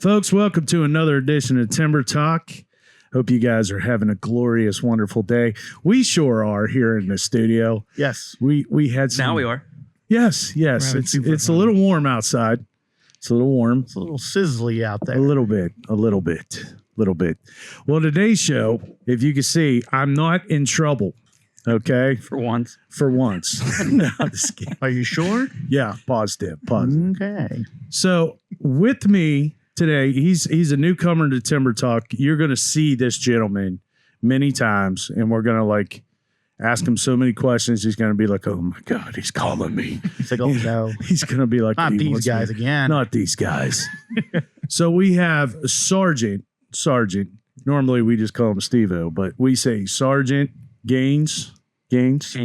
Folks, welcome to another edition of Timber Talk. Hope you guys are having a glorious, wonderful day. We sure are here in the studio. Yes. We had some... Now we are. Yes. It's a little warm outside. It's a little warm. It's a little sizzly out there. A little bit. Well, today's show, if you can see, I'm not in trouble. Okay? For once. No, I'm just kidding. Are you sure? Yeah, positive. Okay. So with me today, he's a newcomer to Timber Talk. You're going to see this gentleman many times, and we're going to ask him so many questions. He's going to be like, "Oh my God, he's calling me." He's like, "Oh no." He's going to be like, "Not these guys again." Not these guys. So we have Sergeant. Normally we just call him Steve-O, but we say Sergeant Haines. Haines,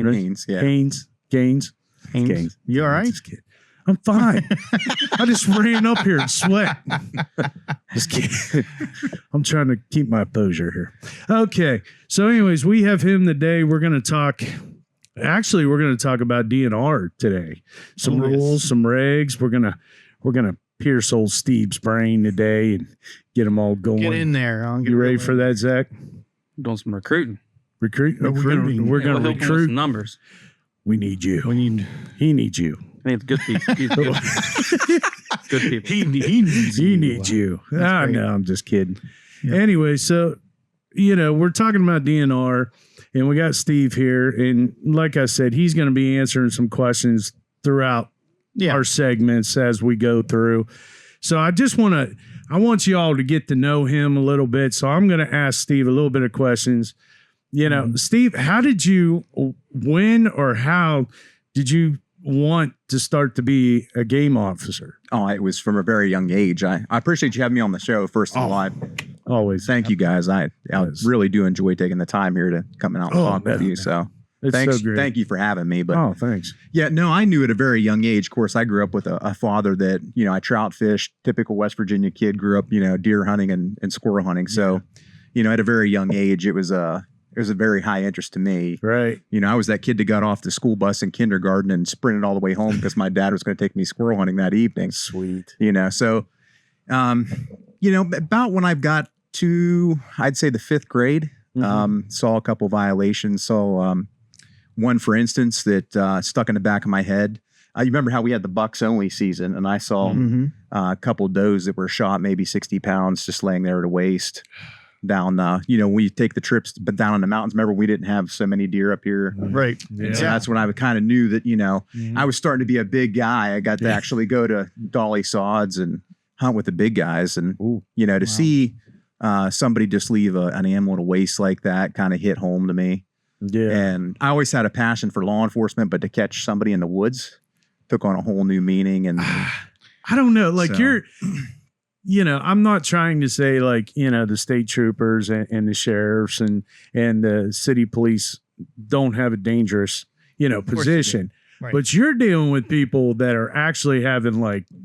yeah. Haines. You all right? I'm fine. I just ran up here and sweat. Just kidding. I'm trying to keep my posure here. Okay. So anyways, we have him today. We're going to talk about DNR today. Some rules, some regs. We're going to pierce old Steve's brain today and get him all going. Get in there. You ready for that, Zach? Doing some recruiting. We're going to recruit some numbers. We need you. He needs you. I need good people. Good people. He needs you. No, I'm just kidding. Yeah. Anyway, so, we're talking about DNR, and we got Steve here. And like I said, he's going to be answering some questions throughout our segments as we go through. So I want you all to get to know him a little bit. So I'm going to ask Steve a little bit of questions. Steve, how did you want to start to be a game officer? Oh, it was from a very young age. I appreciate you having me on the show, first of all. Always. Thank you, guys. I really do enjoy taking the time here to come out and talk with you. So thanks. So thank you for having me. But thanks. Yeah, no, I knew at a very young age. Of course, I grew up with a father that, I trout fished, typical West Virginia kid, grew up, deer hunting and squirrel hunting. So, at a very young age, it was a very high interest to me. Right. I was that kid that got off the school bus in kindergarten and sprinted all the way home because my dad was going to take me squirrel hunting that evening. Sweet. So, about when I got to, I'd say the 5th grade, saw a couple violations. Saw one, for instance, that stuck in the back of my head. You remember how we had the bucks only season, and I saw a couple does that were shot, maybe 60 pounds, just laying there to waste. Down, we take the trips, but down in the mountains. Remember, we didn't have so many deer up here, right? Yeah. So that's when I kind of knew that I was starting to be a big guy. I got to actually go to dolly sods and hunt with the big guys, and to see somebody just leave an animal to waste like that kind of hit home to me. Yeah, and I always had a passion for law enforcement, but to catch somebody in the woods took on a whole new meaning. And I don't know, I'm not trying to say the state troopers and the sheriffs and the city police don't have a dangerous, position. Right. But you're dealing with people that are actually having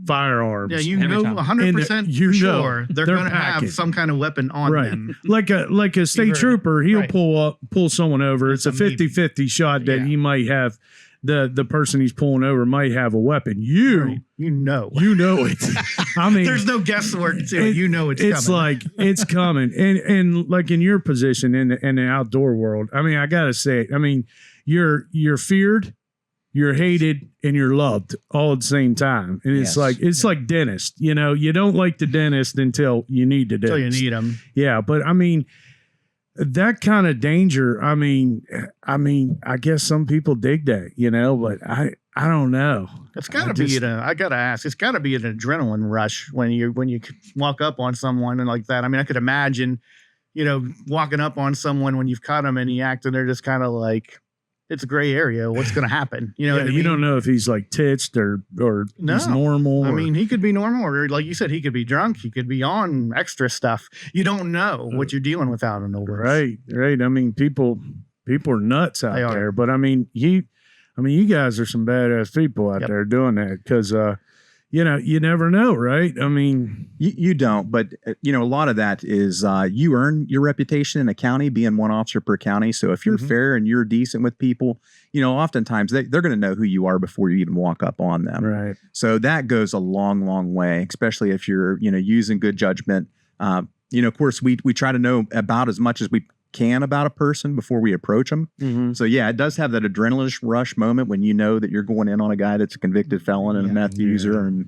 firearms. Yeah, 100% sure they're going to have some kind of weapon on them. Like a state trooper, he'll pull someone over. It's a 50-50 shot that he might have. The person he's pulling over might have a weapon. You know it. I mean, there's no guesswork to it. It's coming. It's coming. And like in your position in the outdoor world, I mean, I gotta say, you're feared, you're hated, and you're loved all at the same time. And it's like dentist. You don't like the dentist until you need the dentist. Until you need them. Yeah, but that kind of danger, I guess some people dig that, but I don't know. It's got to be I got to ask, it's got to be an adrenaline rush when you walk up on someone and like that. I mean, I could imagine, walking up on someone when you've caught them and you act and they're just kind of like, it's a gray area. What's going to happen? What I mean? You don't know if he's titched or he's normal. I mean, he could be normal, or like you said, he could be drunk. He could be on extra stuff. You don't know what you're dealing with out in the woods. Right. I mean, people are nuts out there. But you guys are some badass people out there doing that because, you never know, right? I mean, You don't, but a lot of that is you earn your reputation in a county being one officer per county. So if you're fair and you're decent with people, oftentimes they're going to know who you are before you even walk up on them. right. So that goes a long, long way, especially if you're, using good judgment. Of course, we try to know about as much as we can about a person before we approach them. Mm-hmm. So yeah, it does have that adrenaline rush moment when you know that you're going in on a guy that's a convicted felon and a meth user and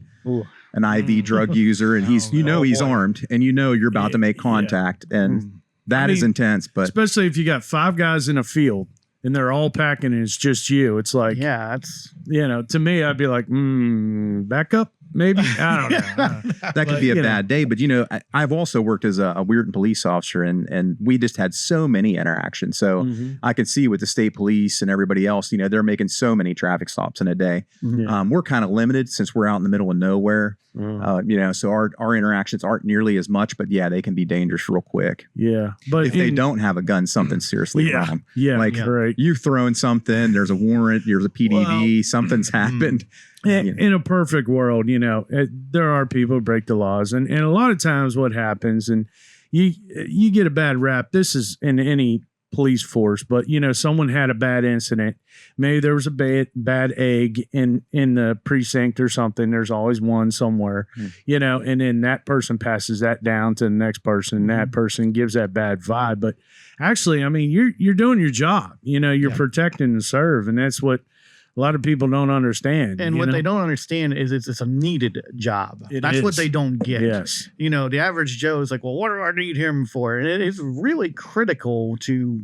an IV drug user, and he's armed, and you're about to make contact, and that is intense. But especially if you got 5 guys in a field and they're all packing and it's just you, it's like, that's to me, I'd be like, back up. Maybe. I don't know. that could be a bad day. But, I've also worked as a Weirton police officer, and we just had so many interactions. So I could see with the state police and everybody else, they're making so many traffic stops in a day. We're kind of limited since we're out in the middle of nowhere, so our interactions aren't nearly as much. But, yeah, they can be dangerous real quick. Yeah. But if they don't have a gun, something's seriously wrong. Yeah. Like right. you've thrown something, there's a warrant, there's a PDV, something's happened. In a perfect world, there are people who break the laws, and a lot of times what happens, and you get a bad rap. This is in any police force, but someone had a bad incident. Maybe there was a bad egg in the precinct or something. There's always one somewhere, and then that person passes that down to the next person. And that person gives that bad vibe. But actually, I mean, you're doing your job. You're protecting and serve, and that's what a lot of people don't understand. And what they don't understand is it's a needed job. That's what they don't get. Yes. The average Joe is like, well, what do I need him for? And it is really critical to,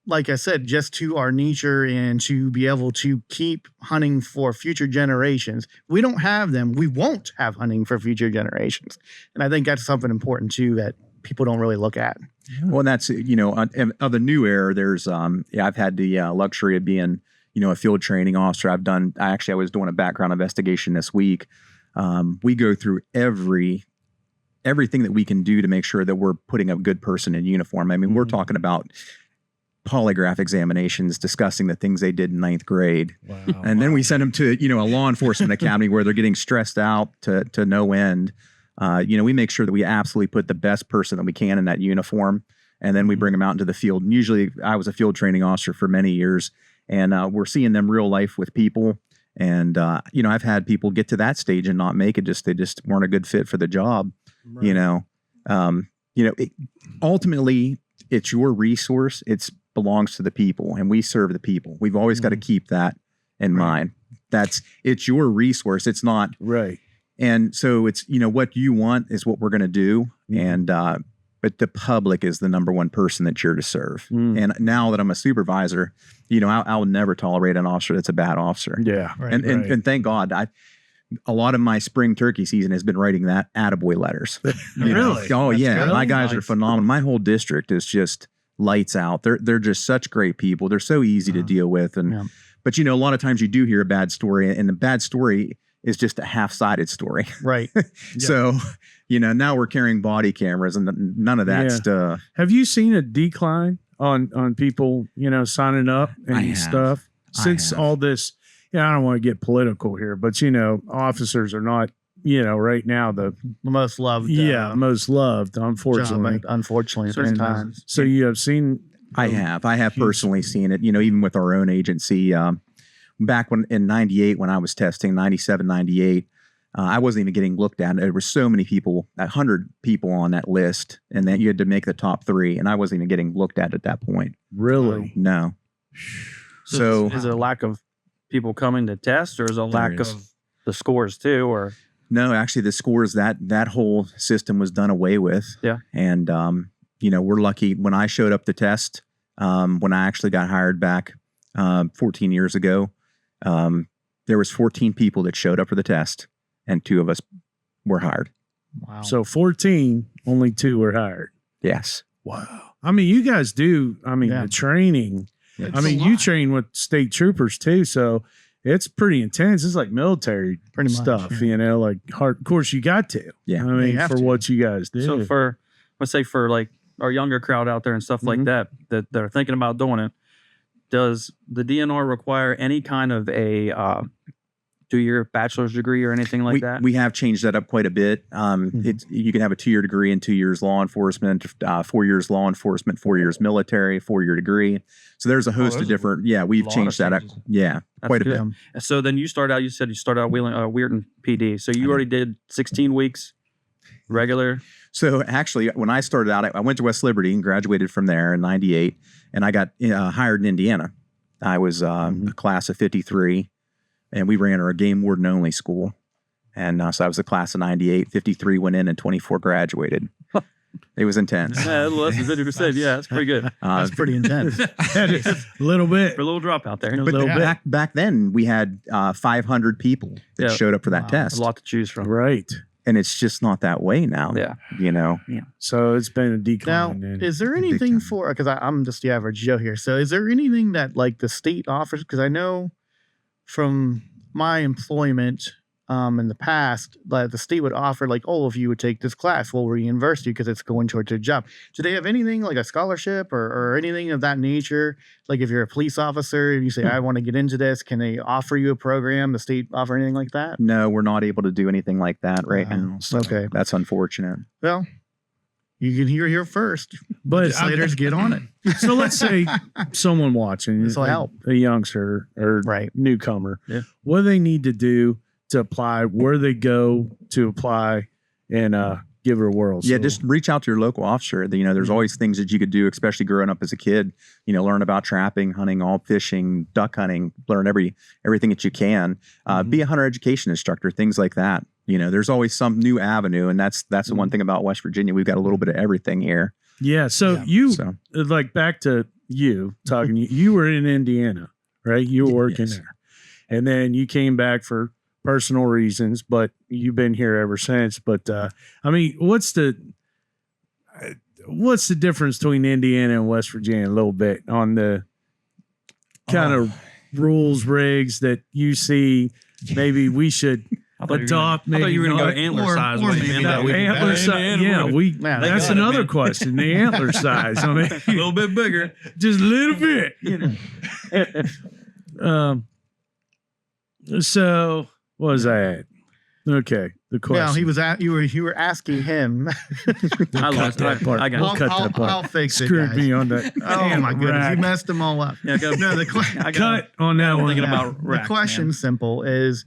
like I said, just to our nature and to be able to keep hunting for future generations. We don't have them. We won't have hunting for future generations. And I think that's something important too that people don't really look at. Well, and that's, of the new era, there's, I've had the luxury of being, a field training officer. I was doing a background investigation this week. We go through everything that we can do to make sure that we're putting a good person in uniform. I mean, we're talking about polygraph examinations, discussing the things they did in 9th grade. Wow. And then we send them to, a law enforcement academy where they're getting stressed out to no end. We make sure that we absolutely put the best person that we can in that uniform. And then we bring them out into the field. And usually I was a field training officer for many years. And we're seeing them real life with people. And, I've had people get to that stage and not make it. They just weren't a good fit for the job. Right. Ultimately, it's your resource. It belongs to the people, and we serve the people. We've always got to keep that in mind. It's your resource. It's not. Right. And so it's, what you want is what we're going to do. And, but the public is the number one person that you're to serve. And now that I'm a supervisor, I'll never tolerate an officer that's a bad officer. Yeah. Right, and thank God, a lot of my spring turkey season has been writing that attaboy letters. Really? Oh, that's yeah. really My guys nice. are phenomenal. My whole district is just lights out. They're just such great people. They're so easy to deal with. But, a lot of times you do hear a bad story, and the bad story is just a half-sided story. Right. So, now we're carrying body cameras and none of that stuff. Have you seen a decline on people, signing up and stuff since all this? I don't want to get political here, but officers are not, right now the most loved. Most loved, unfortunately. Unfortunately, Certain times. So you have seen. I have personally seen it, even with our own agency. Back in 98, when I was testing, 97, 98, I wasn't even getting looked at. There were so many people, 100 people on that list, and then you had to make the top 3, and I wasn't even getting looked at that point. Really? No. So is it a lack of people coming to test, or is it a lack of the scores too, or? No, actually the scores, that whole system was done away with. Yeah. And, we're lucky when I showed up to test, when I actually got hired back 14 years ago, there was 14 people that showed up for the test, and 2 of us were hired. Wow. So 14, only 2 were hired. Yes. Wow. I mean, you guys do. I mean, the training. Yes. I mean, you train with state troopers too, so it's pretty intense. It's like military Pretty much, stuff, like hard. Of course, you got to. Yeah. I mean, You have for to. what you guys do. So let's say for like our younger crowd out there and stuff like that are thinking about doing it, does the DNR require any kind of a 2-year bachelor's degree or anything like that? We have changed that up quite a bit. You can have a 2-year degree in 2 years law enforcement, 4 years law enforcement, 4 years military, 4-year degree. So there's a host of different. Yeah, we've changed that up. Yeah, That's quite a good. bit. So then you start out. You said you started out Weirton PD. So you already did 16 weeks regular. So actually, when I started out, I went to West Liberty and graduated from there in '98, and I got hired in Indiana. I was a class of 53, and we ran our game warden only school. And so I was a class of 98, 53 went in, and 24 graduated. It was intense. Yeah, less than 50%. Yeah, that's pretty good. That's pretty intense. A little bit. For a little drop out there. But back then, we had 500 people that showed up for that test. A lot to choose from. Right. And it's just not that way now. Yeah. You know? Yeah. So it's been a Now, decline. is there anything for, because I'm just the average Joe here. So is there anything that like the state offers? Because I know from my employment in the past, like the state would offer like, oh, if you would take this class, we'll reimburse you because it's going towards your job. Do they have anything like a scholarship or anything of that nature? Like if you're a police officer and you say, I want to get into this, can they offer you a program? The state offer anything like that? No, we're not able to do anything like that right now. So Okay. that's unfortunate. Well, you can hear here first. But Legislators get on it. so let's say someone watching, This will help. a youngster or Right. newcomer, Yeah. what do they need to do to apply? Where they go to apply and give it a whirl? Yeah, So- just reach out to your local officer. You know, there's always things that you could do, especially growing up as a kid. You know, learn about trapping, hunting, all fishing, duck hunting. Learn everything that you can. Be a hunter education instructor, things like that. You know, there's always some new avenue, and that's the one thing about West Virginia. We've got a little bit of everything here. Yeah. So like back to you talking, you were in Indiana, right? You were working there, and then you came back for personal reasons, but you've been here ever since. But I mean, what's the difference between Indiana and West Virginia? A little bit on the kind of rules, regs that you see. Maybe we should adopt. I thought you were going to go antler size. Antler size. Yeah, that's another question. The antler size. I mean, A little bit bigger. just a little bit. So what was I at? Okay, the question. Well, he was at you were asking him. I lost that part. I got We'll it. cut that part. I'll fix it. Screwed Guys. me on that. Oh my goodness, rack. you messed them all up. Yeah, go. No, Cut on that one. thinking about the racks, question man. simple is,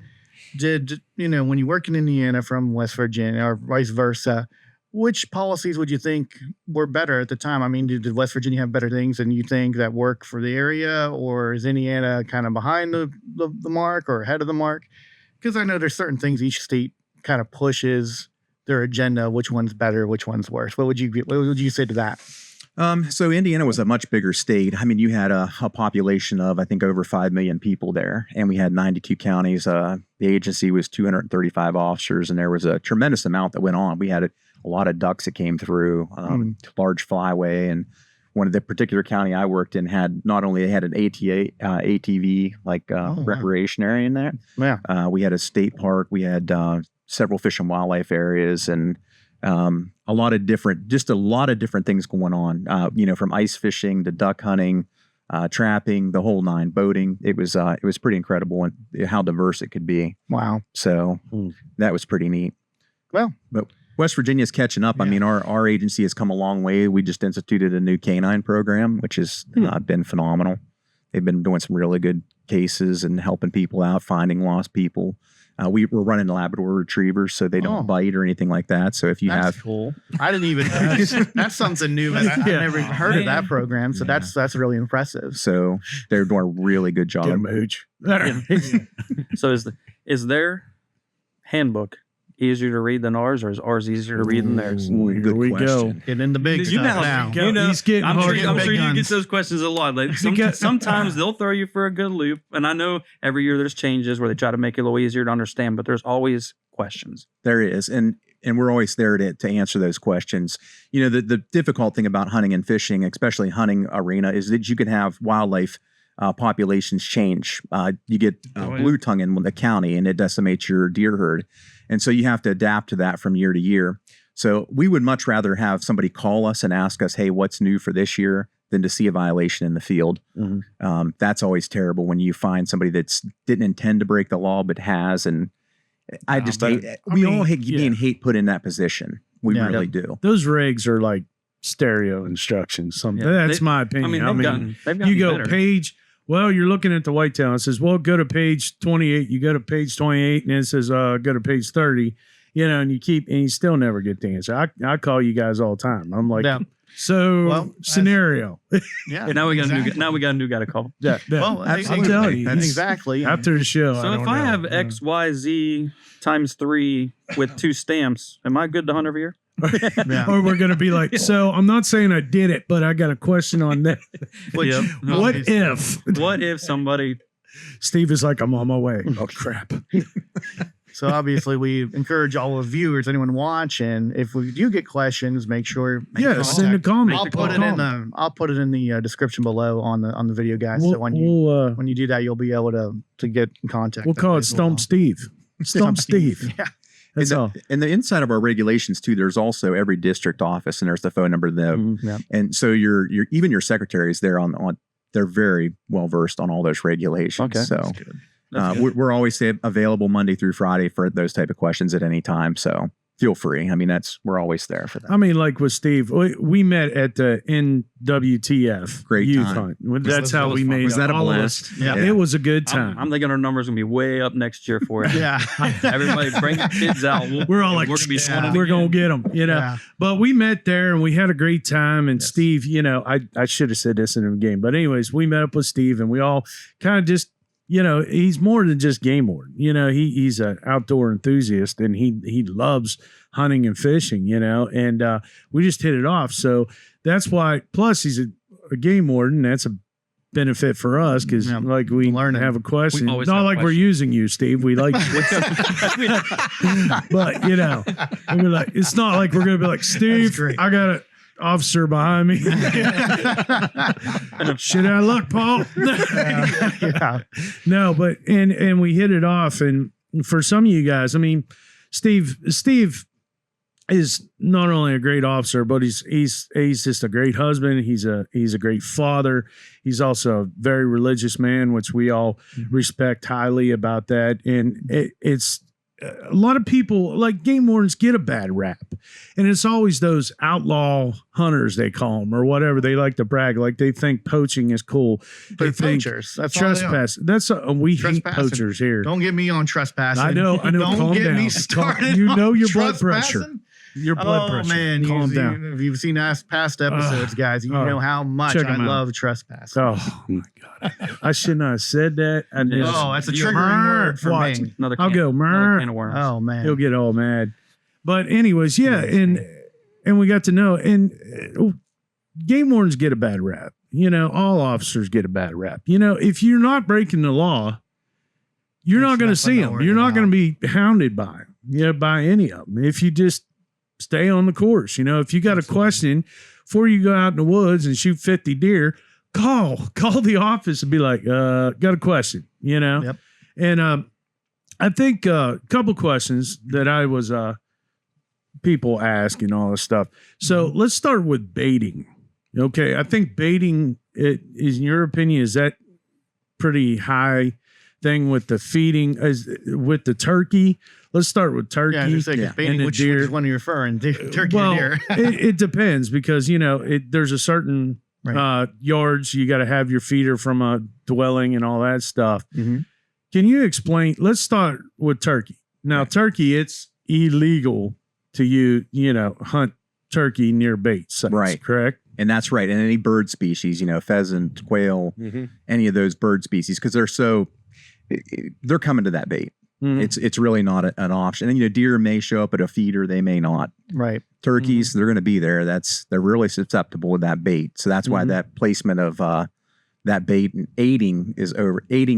did you know when you work in Indiana from West Virginia or vice versa, which policies would you think were better at the time? I mean, did West Virginia have better things and you think that work for the area, or is Indiana kind of behind the mark or ahead of the mark? Because I know there's certain things each state kind of pushes their agenda. Which one's better? Which one's worse? What would you say to that? So Indiana was a much bigger state. I mean, you had a population of, I think, over 5 million people there, and we had 92 counties. The agency was 235 officers, and there was a tremendous amount that went on. We had a lot of ducks that came through, large flyway, and one of the particular county I worked in had not only had an ATV recreation area in there. Yeah. We had a state park. We had several fish and wildlife areas, and a lot of different things going on. You know, from ice fishing to duck hunting, trapping, the whole nine, boating. It was pretty incredible and how diverse it could be. Wow. So that was pretty neat. Well, but West Virginia's catching up. I mean, our agency has come a long way. We just instituted a new canine program, which has been phenomenal. They've been doing some really good cases and helping people out, finding lost people. We're running Labrador retrievers, so they don't bite or anything like that. So if you that's cool. I didn't even. That's something new. I've never even heard of that program. So that's really impressive. So they're doing a really good job. Get a mooch. So is their handbook easier to read than ours, or is ours easier to read than theirs? Here we go. Get in the big stuff now. You know, He's getting I'm hard. sure you get those questions a lot. Like sometimes they'll throw you for a good loop, and I know every year there's changes where they try to make it a little easier to understand, but there's always questions. There is, and we're always there to answer those questions. You know, the difficult thing about hunting and fishing, especially hunting arena, is that you can have wildlife populations change. You get blue tongue in the county, and it decimates your deer herd. And so you have to adapt to that from year to year. So we would much rather have somebody call us and ask us, hey, what's new for this year, than to see a violation in the field. That's always terrible when you find somebody that's didn't intend to break the law but has. And I just hate. We all hate being put in that position. We really do. Those regs are like stereo instructions. That's my opinion. They've gotten you go better. page. Well, you're looking at the whitetail. It says, well, go to page 28. You go to page 28, and it says, go to page 30. You know, and you still never get the answer. I call you guys all the time. I'm like, scenario. And now we got a new guy to call. Yeah. Well, I'm telling you, exactly. After the show. So if I have XYZ times 3 with 2 stamps, am I good to hunt over here? Or we're going to be like, so I'm not saying I did it, but I got a question on that. What if somebody, Steve is like, I'm on my way. Oh, crap. So obviously we encourage all the viewers, anyone watching, if we do get questions, make sure send a comment. I'll put it in the description below on the video, guys. So when you do that, you'll be able to get in contact. We'll call it Stump Steve. Stump Steve. Yeah. That's all. And the inside of our regulations too, there's also every district office and there's the phone number of them. And so your even your secretaries there on they're very well versed on all those regulations. Okay. So That's good. we're always available Monday through Friday for those type of questions at any time. So feel free. I mean, we're always there for that. I mean, like with Steve, we met at the NWTF Great youth time. hunt. That's how we made. Was that a all of blast? us. Yeah, it was a good time. I'm thinking our numbers are gonna be way up next year for it. Yeah. Everybody bring your kids out. We're all like, we're gonna be we're gonna get them, you know. Yeah. But we met there and we had a great time. And Steve, you know, I should have said this in the game, but anyways, we met up with Steve and we all kind of just, you know, he's more than just game warden. You know, he's an outdoor enthusiast and he loves hunting and fishing, you know, and we just hit it off. So that's why, plus he's a game warden. That's a benefit for us because like we have a question. Not like we're using you, Steve. We like, but you know, and we're like, it's not like we're going to be like, Steve, I got an officer behind me. Shit out of luck, Paul. No, but and we hit it off. And for some of you guys, I mean, Steve is not only a great officer, but he's just a great husband. He's a great father. He's also a very religious man, which we all respect highly about that. And it's a lot of people like game wardens get a bad rap, and it's always those outlaw hunters they call them or whatever. They like to brag, like they think poaching is cool. They're poachers. That's trespass. We hate poachers here. Don't get me on trespassing. I know. Don't calm get down. me started. You know your blood trespassing? pressure. Your blood pressure. Oh man, calm down. If you've seen past episodes, guys, you know how much I love trespassing. Oh my god, I should not have said that. That's a triggering word for me. I'll go. Can of worms. Oh man, he'll get all mad. But anyways, and we got to know, and game wardens get a bad rap. You know, all officers get a bad rap. You know, if you're not breaking the law, you're not going to see them. You're not going to be hounded by them. Yeah, by any of them. If you just stay on the course, you know, if you got a question before you go out in the woods and shoot 50 deer, call the office and be like, got a question, you know? Yep. And I think a couple questions that I was people ask and all this stuff. So let's start with baiting. Okay. I think baiting, in your opinion, is that pretty high thing with the feeding with the turkey? Let's start with turkey. Yeah, just like baiting, which one are you referring? Turkey or deer? it depends because, you know, there's a certain yards you got to have your feeder from a dwelling and all that stuff. Mm-hmm. Can you explain? Let's start with turkey. Now, turkey, it's illegal to hunt turkey near bait sites, right? Correct. And that's right. And any bird species, you know, pheasant, quail, any of those bird species, because they're coming to that bait. It's really not an option. And, you know, deer may show up at a feeder. They may not. Right. Turkeys, they're going to be there. They're really susceptible to that bait. So that's why that placement of that bait and aiding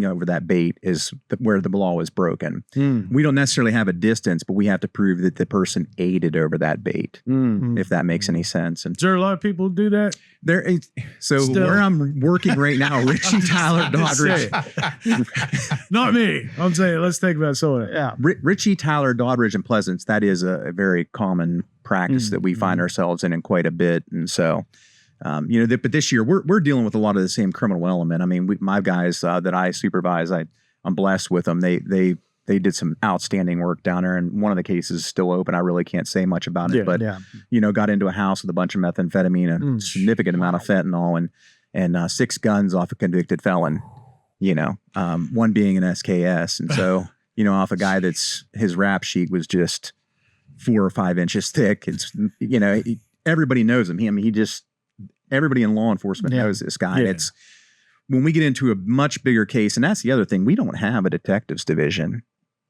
over that bait is where the law is broken. We don't necessarily have a distance, but we have to prove that the person aided over that bait, if that makes any sense. And is there a lot of people who do that? Where I'm working right now, Richie Tyler Doddridge. Not me. I'm saying, let's think about someone. Yeah. Richie Tyler Doddridge and Pleasance, that is a very common practice that we find ourselves in quite a bit. And so But this year we're dealing with a lot of the same criminal element. I mean, my guys that I supervise, I'm blessed with them. They did some outstanding work down there, and one of the cases is still open. I really can't say much about it, but got into a house with a bunch of methamphetamine, a significant amount of fentanyl, and 6 guns off a convicted felon. One being an SKS, and so off a guy that's his rap sheet was just 4 or 5 inches thick. It's everybody knows him. Everybody in law enforcement knows this guy. Yeah. It's when we get into a much bigger case, and that's the other thing, we don't have a detectives division.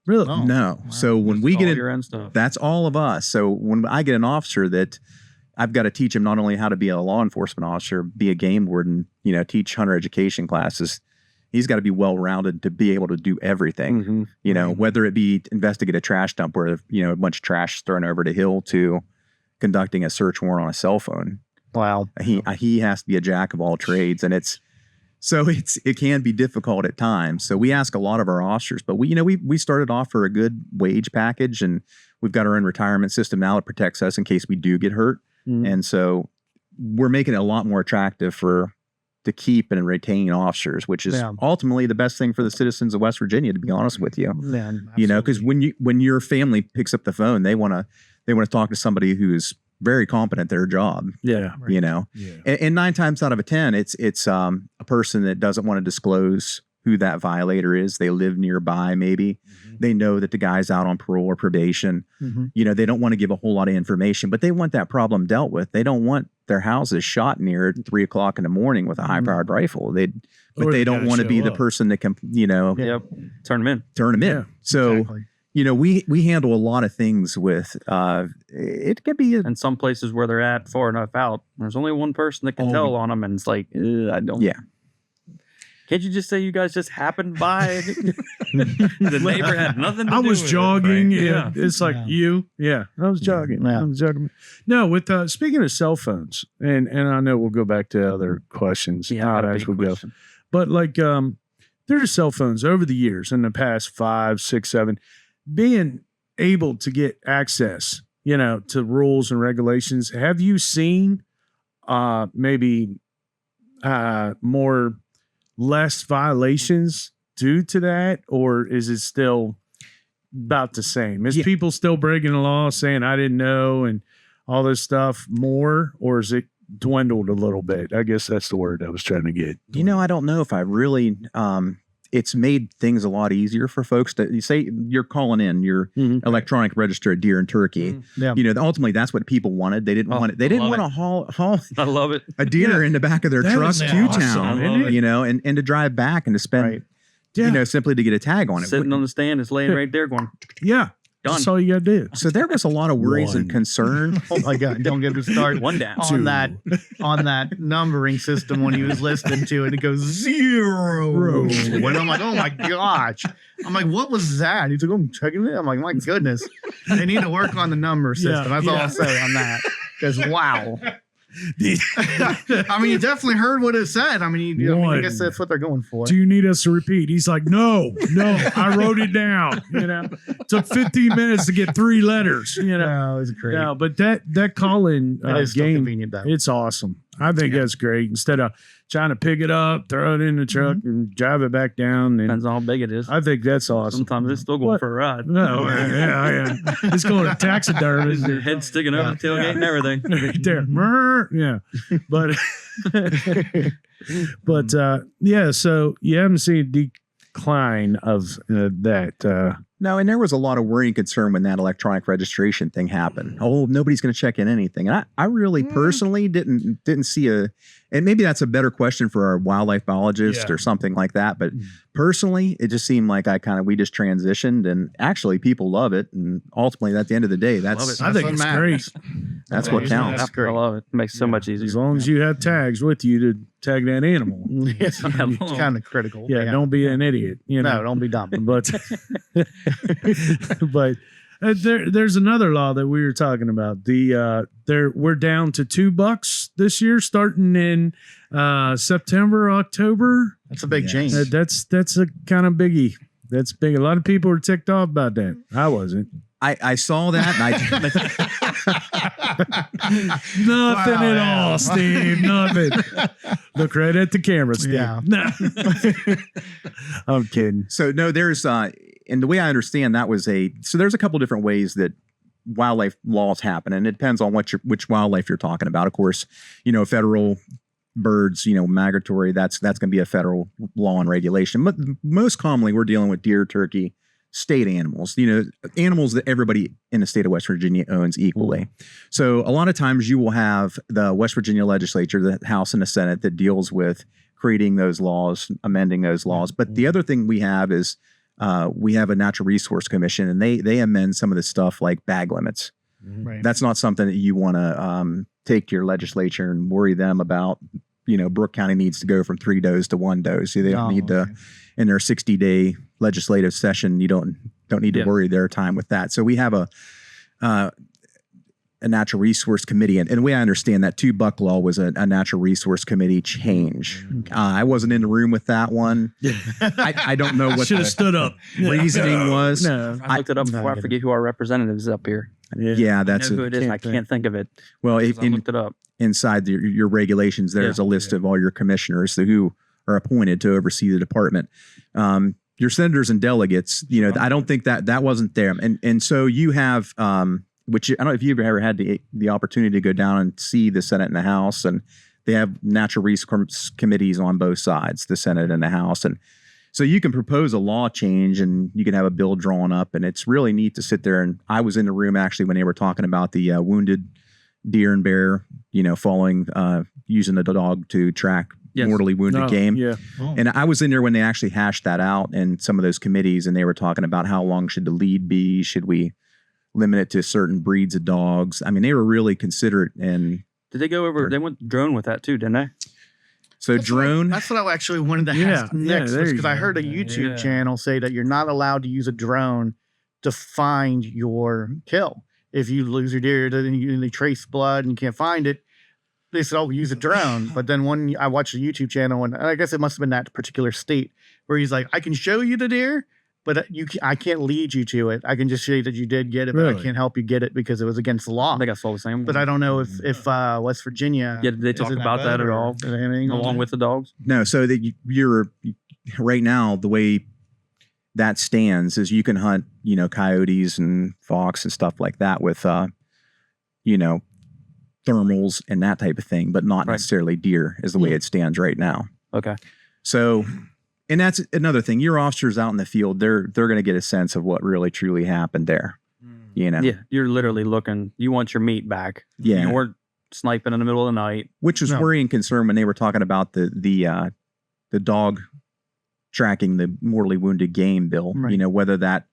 Really? Oh. No. Wow. So when we get your in, own stuff. that's all of us. So when I get an officer that I've got to teach him not only how to be a law enforcement officer, be a game warden, teach hunter education classes. He's got to be well-rounded to be able to do everything, whether it be investigate a trash dump where, a bunch of trash is thrown over the hill to conducting a search warrant on a cell phone. Wow. He has to be a jack of all trades, and it can be difficult at times. So we ask a lot of our officers, but we started off for a good wage package, and we've got our own retirement system now that protects us in case we do get hurt. And so we're making it a lot more attractive to keep and retain officers, which is ultimately the best thing for the citizens of West Virginia, to be honest with you. Yeah, Because when your family picks up the phone, they want to talk to somebody who's very competent at their job. Yeah. Yeah. And 9 times out of 10, it's a person that doesn't want to disclose who that violator is. They live nearby, maybe. They know that the guy's out on parole or probation. They don't want to give a whole lot of information, but they want that problem dealt with. They don't want their houses shot near at 3 o'clock in the morning with a high-powered rifle. They don't want to be the person that can, turn them in. Yeah. So, exactly. We handle a lot of things with, it could be. And some places where they're at far enough out, there's only one person that can tell on them, and it's like, I don't. Yeah. Can't you just say you guys just happened by? The neighbor had nothing to do with it. I was jogging. Right? Yeah. It's like you. Yeah. I was jogging. Yeah. I was jogging. No, with speaking of cell phones, and I know we'll go back to other questions. Yeah, as we go. But there's cell phones over the years in the past 5, 6, 7, being able to get access, to rules and regulations. Have you seen maybe less violations due to that, or is it still about the same? Is people still breaking the law, saying I didn't know and all this stuff more, or is it dwindled a little bit? I guess that's the word I was trying to get. I don't know if I really it's made things a lot easier for folks to say you're calling in your electronic register at Deer and Turkey. Ultimately that's what people wanted. They didn't want it. They didn't want to haul I love it. a deer in the back of their truck to town, and to drive back and to spend, simply to get a tag on it. Sitting on the stand, it's laying right there going, yeah. Done. That's all you got to do. So there was a lot of worries and concern. Oh my God! Don't get me started. One down. on that numbering system when he was listening to it. It goes 0. And I'm like, oh my gosh! I'm like, what was that? He's like, I'm checking it. I'm like, my goodness, they need to work on the number system. That's all I'll say on that. Because wow. I mean, you definitely heard what it said. I mean, I guess that's what they're going for. Do you need us to repeat? He's like, no, I wrote it down. Took 15 minutes to get 3 letters. No, it's great. No, but that call-in game, convenient, though. it's awesome. I think that's great. Instead of trying to pick it up, throw it in the truck, and drive it back down. And depends on how big it is. I think that's awesome. Sometimes it's still going for a ride. No, yeah. It's going to taxidermy. Your head sticking over the tailgate and everything. Right there. Yeah. But so you haven't seen a decline of that. No, and there was a lot of worry and concern when that electronic registration thing happened. Oh, nobody's going to check in anything. And I really personally didn't see and maybe that's a better question for our wildlife biologist or something like that. But personally, it just seemed like we just transitioned, and actually people love it. And ultimately, at the end of the day, I think it's great. That's what counts. That's great. I love it. It makes it so much easier. As long as you have tags with you to tag that animal. It's kind of critical. Yeah, don't be an idiot. No, don't be dumb. But there's another law that we were talking about. We're down to $2 this year, starting in September, October. That's a big change. That's a kind of biggie. That's big. A lot of people were ticked off about that. I wasn't. I saw that. And Nothing Wow, at yeah. all, Steve. Nothing. Look right at the camera, Steve. Yeah. No. I'm kidding. So no, there's and the way I understand that was there's a couple different ways that wildlife laws happen, and it depends on which wildlife you're talking about. Of course, federal birds, migratory, that's going to be a federal law and regulation. But most commonly, we're dealing with deer, turkey, state animals, animals that everybody in the state of West Virginia owns equally. So a lot of times you will have the West Virginia legislature, the House and the Senate, that deals with creating those laws, amending those laws. But the other thing we have is we have a Natural Resource Commission, and they amend some of the stuff like bag limits. Right. That's not something that you want to take to your legislature and worry them about. Brooke County needs to go from 3 does to 1 dose. So they don't need to, in their 60-day legislative session, you don't need to worry their time with that. So we have a Natural Resource Committee. And the way I understand that, too, Buck Law was a Natural Resource Committee change. I wasn't in the room with that one. I don't know what Should have stood up. reasoning was. No. I looked it up before. I forget who our representative is up here. Yeah, that's I know who it is. And I can't think of it. Well, I looked it up. inside your regulations, there's a list of all your commissioners who are appointed to oversee the department. Your senators and delegates, I don't think that wasn't there. And so you have, which I don't know if you've ever had the opportunity to go down and see the Senate and the House, and they have natural resource committees on both sides, the Senate and the House. And so you can propose a law change and you can have a bill drawn up, and it's really neat to sit there. And I was in the room actually when they were talking about the wounded deer and bear, following, using the dog to track mortally wounded game. Yeah. Oh. And I was in there when they actually hashed that out in some of those committees, and they were talking about how long should the lead be? Should we limit it to certain breeds of dogs? I mean, they were really considerate. And did they go over? They went drone with that too, didn't they? so That's drone. That's what I actually wanted to Yeah, ask next, there you because I go. heard a YouTube Yeah. channel say that you're not allowed to use a drone to find your kill. If you lose your deer, then they trace blood and you can't find it. They said, "Oh, use a drone." But then I watched a YouTube channel, and I guess it must have been that particular state where he's like, "I can show you the deer, but I can't lead you to it. I can just show you that you did get it, but I Really? can't help you get it because it was against the law." I think I saw the same. But I don't know if West Virginia. Yeah, did they is talk in about that at boat, all? or anything on along that? with the dogs. No, so that you're right now, the way that stands is you can hunt, coyotes and fox and stuff like that with, thermals and that type of thing, but not Right. necessarily deer is the way it stands right now. Okay. So, and that's another thing. Your officers out in the field, they're going to get a sense of what really truly happened there. Yeah, you're literally looking. You want your meat back. Yeah. You weren't sniping in the middle of the night. Which was No. worrying concern when they were talking about the dog tracking the mortally wounded game bill. Right. Whether that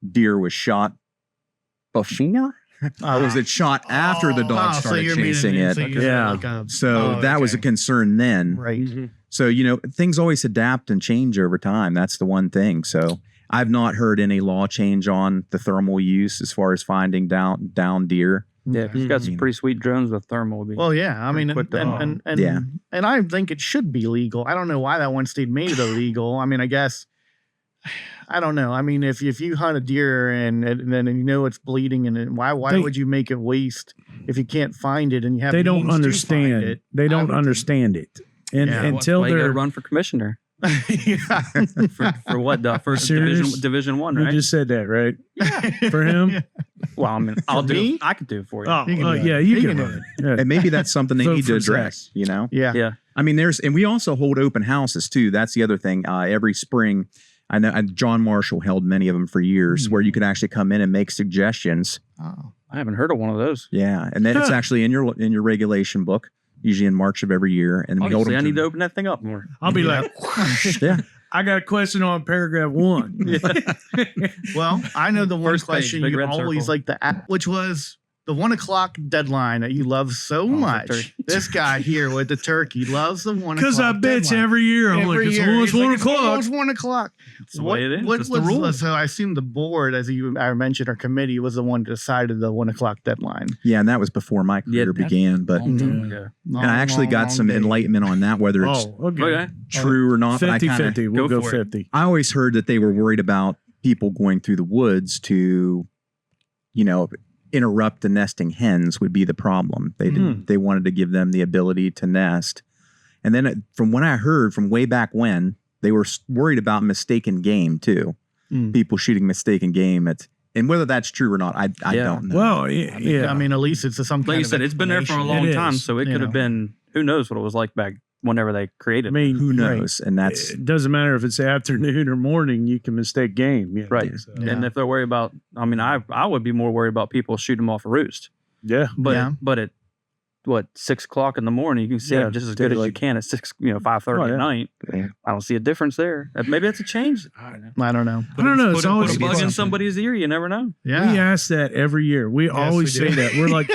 deer was shot before or was it shot after the dog started chasing it? Yeah. So that was a concern then. Right. So things always adapt and change over time. That's the one thing. So I've not heard any law change on the thermal use as far as finding down deer. Yeah, if you've got some pretty sweet drones with thermal. Would be Well, yeah. I mean, quick to- and I think it should be legal. I don't know why that one state made it illegal. I mean, I guess I don't know. I mean, if you hunt a deer and then it's bleeding, and why would you make it waste if you can't find it and you have They don't means to find understand. it? They don't I would- understand it. And Yeah. until Why you gotta they're run for commissioner Yeah. for what? The first Serious? division one, you right? just said that, right? For him? Well, I mean, I'll do. me? It. I could do it for you. Oh, You can do it. yeah, you You can can do run it. Yeah. And maybe that's something they Vote need to for Zach. address, Yeah. yeah. I mean, and we also hold open houses too. That's the other thing. Every spring, I know John Marshall held many of them for years, where you could actually come in and make suggestions. Oh. I haven't heard of one of those. Yeah, and then it's actually in your regulation book, usually in March of every year. And we hold Obviously, I them need to open that thing up more. I'll be like, Yeah, I got a question on paragraph 1. Well, I know the one First page, question big you red always circle. like to ask, which was the 1 o'clock deadline that you love so much. turkey. This guy here with the turkey loves the 1 o'clock. Because I bet you deadline. every year I'm like, Every it's year. almost He's 1 like, it's o'clock. almost 1 o'clock. That's the way it is. What That's the was rule. So I assume the board, as I mentioned, our committee was the one that decided the 1 o'clock deadline. yeah, and that was before my career that's began. But Long time ago. and I actually got some enlightenment on that, whether it's Oh, okay. Okay. true or not. But I 50-50. We'll Go go for it. 50. I always heard that they were worried about people going through the woods to, interrupt the nesting hens would be the problem. They wanted to give them the ability to nest. And then from what I heard from way back when, they were worried about mistaken game too. People shooting mistaken game and whether that's true or not, I don't know. Well, yeah. I mean, at least it's some Like kind you of said, it's been there for a long It time, is, so it could have been. Who knows what it was like back whenever they created I mean, who knows? And that's it doesn't matter if it's afternoon or morning. You can mistake game. You know, Right. so. Yeah. And if they're worried about, I mean, I would be more worried about people shooting them off a roost. Yeah. But at 6 o'clock in the morning, you can see Yeah, it just as good as you like- can at 5:30 Oh, yeah. at night. Yeah. I don't see a difference there. Maybe it's a change. I don't know. I don't know. I don't know. It's Put always a bug in something. somebody's ear. You never know. We Yeah. ask that every year. We always we say do. that. We're like,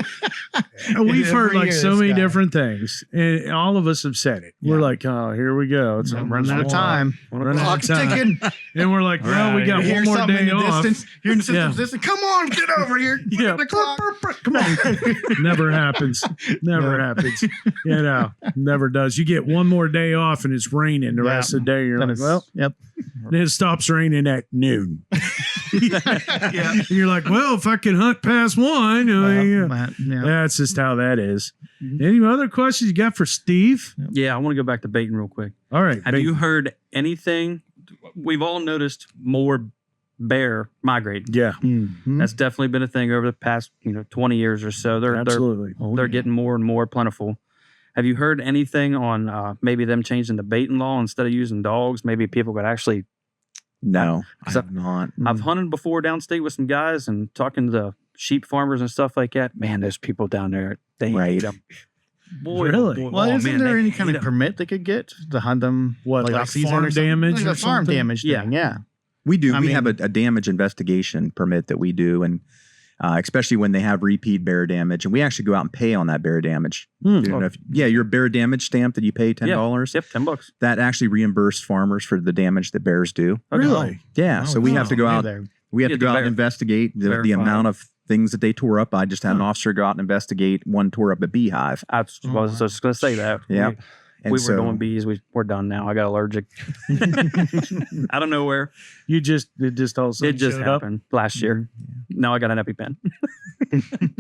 we've heard Every like year, so this many guy. different things, and all of us have said it. We're Yeah. like, oh, here we go. It's I'm running out of almost time. Running out of Clock's time. ticking. And we're like, well, we got You hear one more something day in the off. distance. You're in the Yeah. distance. Come on, get over here. Look Yeah. at the clock. Come on. Never happens. Never happens. You know, never does. You get one more day off and it's raining the Yeah. rest of the day. You're Then like, it's- well, yep. then it stops raining at noon. Yeah. And you're like, well, if I can hunt past one, yeah. Yeah. That's just how that is. Any other questions you got for Steve? Yeah, I want to go back to baiting real quick. All right. Have you heard anything? We've all noticed more bear migrating. Yeah, Mhm. That's definitely been a thing over the past 20 years or so. absolutely. They're getting more and more plentiful. Have you heard anything on maybe them changing the baiting law instead of using dogs? Maybe people could actually. no, I So- have not. I've hunted before downstate with some guys and talking to sheep farmers and stuff like that. Man, those people down there, they Right. eat 'em. Boy, Really? boy, Well, oh, isn't man, there they any kind eat of 'em. permit they could get to hunt them? What, like off season farm or something? damage Like or a farm something? damage Yeah. thing, yeah. We do. I We mean- have a damage investigation permit that we do, and especially when they have repeat bear damage, and we actually go out and pay on that bear damage. Hmm. You know, your bear damage stamp that you pay $10. Yep, $10. That actually reimbursed farmers for the damage that bears do. Okay. Really? Yeah, so we have to go out. There. We have to You go have out to and investigate the verify. amount of things that they tore up. I just had an officer go out and investigate one tore up a beehive. I was just going to say that. Yeah. And We so, were doing bees. We're done now. I got allergic. Out of nowhere. It just all of a sudden It just showed up. happened last year. Now I got an EpiPen.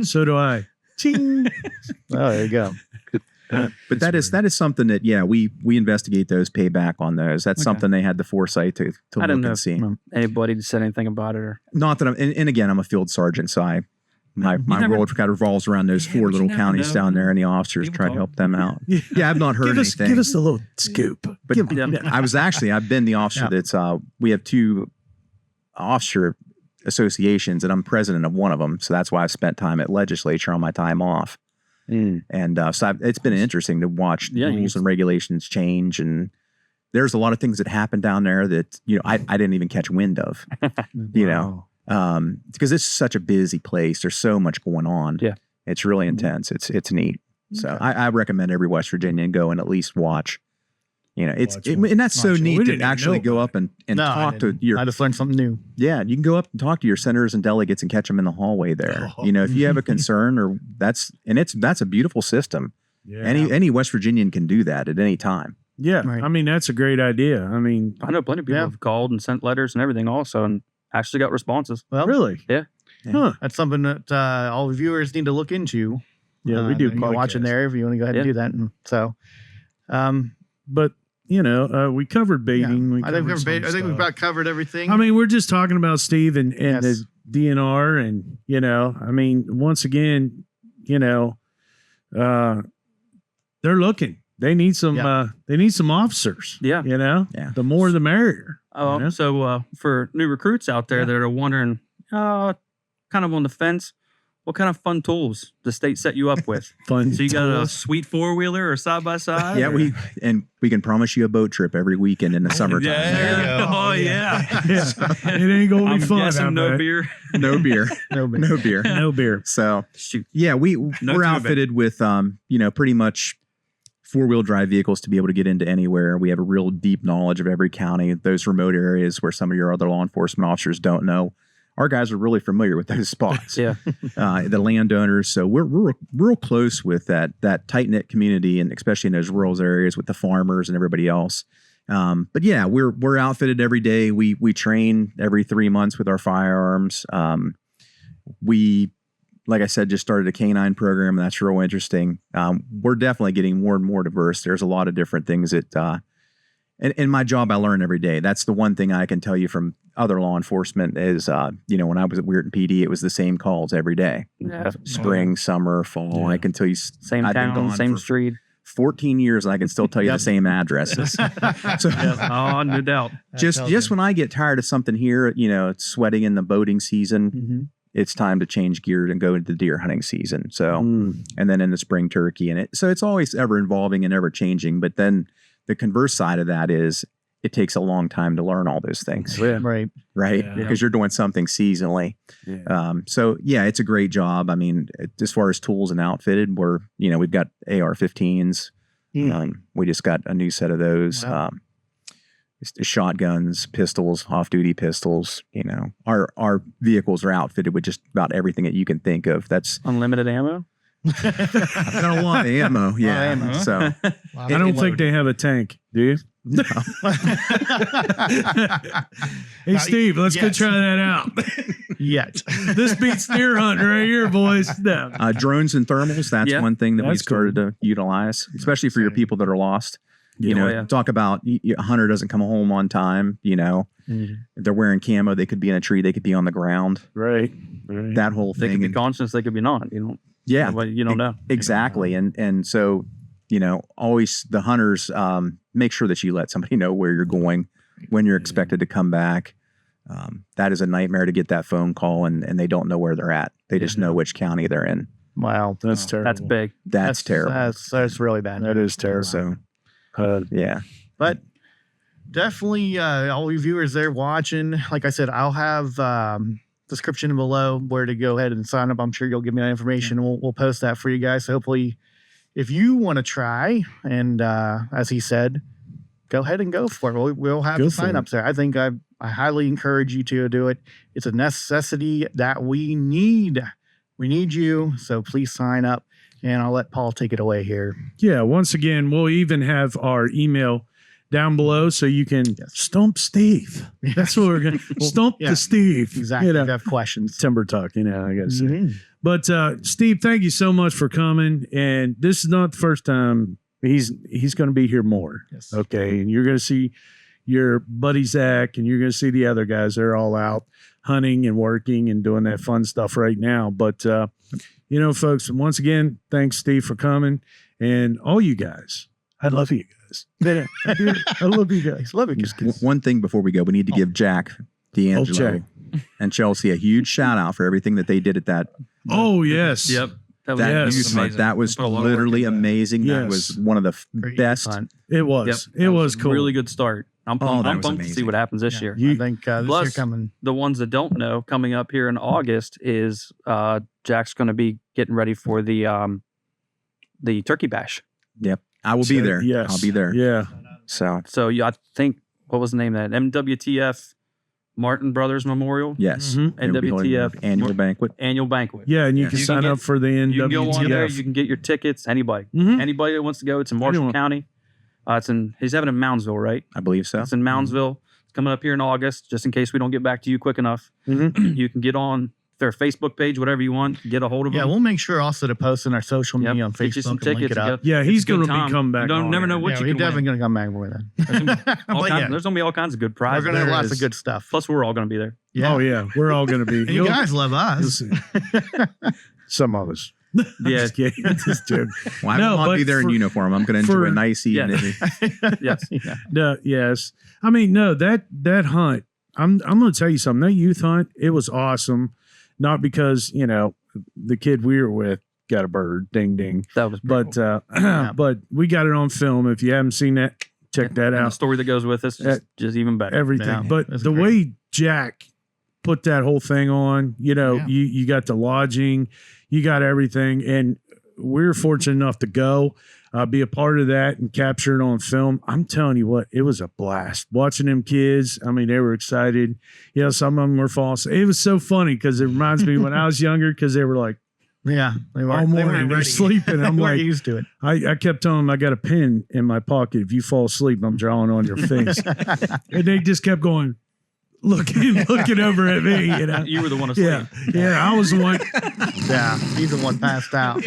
So do I. Ching. Oh, there you go. But that is something that we investigate those, pay back on those. That's Okay. something they had the foresight to I look didn't know and see. if anybody said anything about it. Or Not that and again, I'm a field sergeant, so my never- world kind of revolves around those Yeah, four but you little never counties know. down there, and the officers People try to talk. help them out. Yeah. Yeah, I've not heard anything. Give us a little scoop. But Give- Yeah. I've been the officer Yeah. that's we have two officer associations, and I'm president of one of them, so that's why I've spent time at legislature on my time off. And so it's been interesting to watch Yeah, rules and regulations change, and there's a lot of things that happen down there that I didn't even catch wind of. Because it's such a busy place. There's so much going on. Yeah. It's really intense. It's neat. So Okay. I recommend every West Virginian go and at least watch. Watch And that's so watch it. We neat didn't to even actually know go about up and No, I talk to didn't. your I just learned something new. yeah, you can go up and talk to your senators and delegates and catch them in the hallway there. Oh. If you have a concern or that's a beautiful system. Yeah. Any West Virginian can do that at any time. Yeah. Right. I mean, that's a great idea. I mean, I know plenty of people Yeah. have called and sent letters and everything also and actually got responses. Well, really? Yeah. Huh. that's something that all viewers need to look into. Yeah, we do. You can watch in podcasts. there if you want to go ahead and Yeah. do that. And so, But, we covered baiting. We I think covered some I think we've stuff. about covered everything. I mean, we're just talking about Steve and Yes. the DNR, and I mean, once again, they're looking. They need some. Yeah. They need some officers. Yeah. Yeah. The more, the merrier. Oh, Yeah. so for new recruits out there that are wondering, kind of on the fence, what kind of fun tools the state set you up with? Fun. So you got a tools. sweet 4-wheeler or side by side? Yeah, we can promise you a boat trip every weekend in the summertime. Yeah. Oh yeah. Yeah. It ain't gonna I'm be fun. I guessing no bet. beer. No beer. No, but- No beer. No beer. So Shoot. yeah, we're tube outfitted with pretty much 4-wheel drive vehicles to be able to get into anywhere. We have a real deep knowledge of every county, those remote areas where some of your other law enforcement officers don't know. Our guys are really familiar with those spots. Yeah. The landowners. So we're real close with that tight knit community, and especially in those rural areas with the farmers and everybody else. But yeah, we're outfitted every day. We train every 3 months with our firearms. We like I said, just started a canine program, and that's real interesting. We're definitely getting more and more diverse. There's a lot of different things that, in my job, I learn every day. That's the one thing I can tell you from other law enforcement is, when I was at Weirton PD, it was the same calls every day. Yeah. Spring, summer, fall. Yeah. I can tell you, Same I've been town, gone same for street. 14 years, and I can still tell you Yep. the same addresses. So Oh, no doubt. just when I get tired of something here, it's sweating in the boating season. Mm-hmm. It's time to change gear and go into the deer hunting season. So, and then in the spring turkey, so it's always ever evolving and ever changing. But then the converse side of that is it takes a long time to learn all those things, Right. right? Yeah. Because you're doing something seasonally. Yeah. So yeah, it's a great job. I mean, as far as tools and outfitted, we've got AR-15s. We just got a new set of those. Wow. Shotguns, pistols, off-duty pistols. Our vehicles are outfitted with just about everything that you can think of. That's Unlimited ammo. I don't want the ammo. Yeah. ammo. So I don't think they have a tank. Do you? Hey, Steve, let's go yes. try that out. Yet. This beats deer hunting right here, boys. No. drones and thermals. That's Yeah, one thing that we that's started to utilize, especially for your people that are lost. Yeah. Talk about a hunter doesn't come home on time. If they're wearing camo, they could be in a tree, they could be on the ground. Right. That whole They thing. could be And- conscious, they could be not. You know. yeah, But you don't know. exactly. And so, always the hunters make sure that you let somebody know where you're going, when you're expected to come back. That is a nightmare to get that phone call and they don't know where they're at. They just know which county they're in. Wow. That's terrible. That's big. That's terrible. That's really bad. That is terrible. So yeah. But definitely, all you viewers there watching, like I said, I'll have description below where to go ahead and sign up. I'm sure you'll give me that information. We'll post that for you guys. So hopefully, if you want to try, and as he said, go ahead and go for it. We'll have Go the for sign-ups there. I think I highly encourage you to do it. It's a necessity that we need. We need you. So please sign up. And I'll let Paul take it away here. Yeah. Once again, we'll even have our email down below so you can stump Steve. That's what we're going to stump yeah. the Steve. Exactly. If you have questions. Timber talk, I got to say. Mhm. But Steve, thank you so much for coming. And this is not the first time he's going to be here more. Yes. Okay. And you're going to see your buddy Zach and you're going to see the other guys. They're all out hunting and working and doing that fun stuff right now. But, folks, once again, thanks, Steve, for coming. And all you guys, I love you guys. I do. I love you guys. Love it. One thing before we go, we need to give Jack D'Angelo and Chelsea a huge shout out for everything that they did at that. Oh, yes. Yep. That Yes. youth hunt. amazing. That was Put a lot of work literally into that. amazing. That Yes. was one of the best. It was. Yep. It was cool. Really good start. I'm pumped, that I'm was pumped to see amazing. what happens this year. I think this Plus- year coming. The ones that don't know, coming up here in August is Jack's going to be getting ready for the turkey bash. Yep. I will be there. Yes. I'll be there. Yeah. So So I think, what was the name of that? MWTF Martin Brothers Memorial yes. Mhm. They will be holding NWTF an annual banquet. Annual Banquet. Yeah. And you Yes. can You sign can up for the You can go on there. NWTF. You can get your tickets. Anybody. Mhm. Anybody that wants to go. It's in Marshall Anyone. County. He's having it in Moundsville, right? I believe so. It's in Moundsville. It's coming up here in August, just in case we don't get back to you quick enough. Mhm. You can get on their Facebook page, whatever you want, get a hold of Yeah, them. we'll make sure also to post in our social Yep. media on Get you some Facebook and link tickets. it up. Yeah, It's he's a good going to time. be coming back. You don't on never there. know what Yeah, you he's can definitely win. going to come back with it. All But kinds- yeah, There's going to be all kinds of good we're prizes. going to have There lots is. of good stuff. Plus, we're all going to be there. Yeah. Oh, yeah. We're all going to be. And you guys love us. Some of us. Yeah. Just kidding. Just joking. Well, I No, will not but be there in for- uniform. I'm going to for- enjoy a nice evening. Yes. Yeah. No, yes. I mean, no, that hunt, I'm going to tell you something. That youth hunt, it was awesome. Not because, the kid we were with got a bird, ding, ding. That was pretty But, cool. but we got it on film. If you haven't seen that, check that And the out. story that goes with this is just even better. Everything. Yeah, But that's the great. way Jack put that whole thing on, Yeah. you got the lodging, you got everything. And we're fortunate enough to go be a part of that and capture it on film. I'm telling you what, it was a blast watching them kids. I mean, they were excited. Some of them were false. It was so funny because it reminds me when I was younger, because they were like, Yeah. They all weren't morning they're ready. sleeping. I'm They weren't like, used to it. I kept telling them I got a pen in my pocket. If you fall asleep, I'm drawing on your face. And they just kept going, looking over at me. You were the one asleep. Yeah, I was the one. Yeah, he's the one passed out.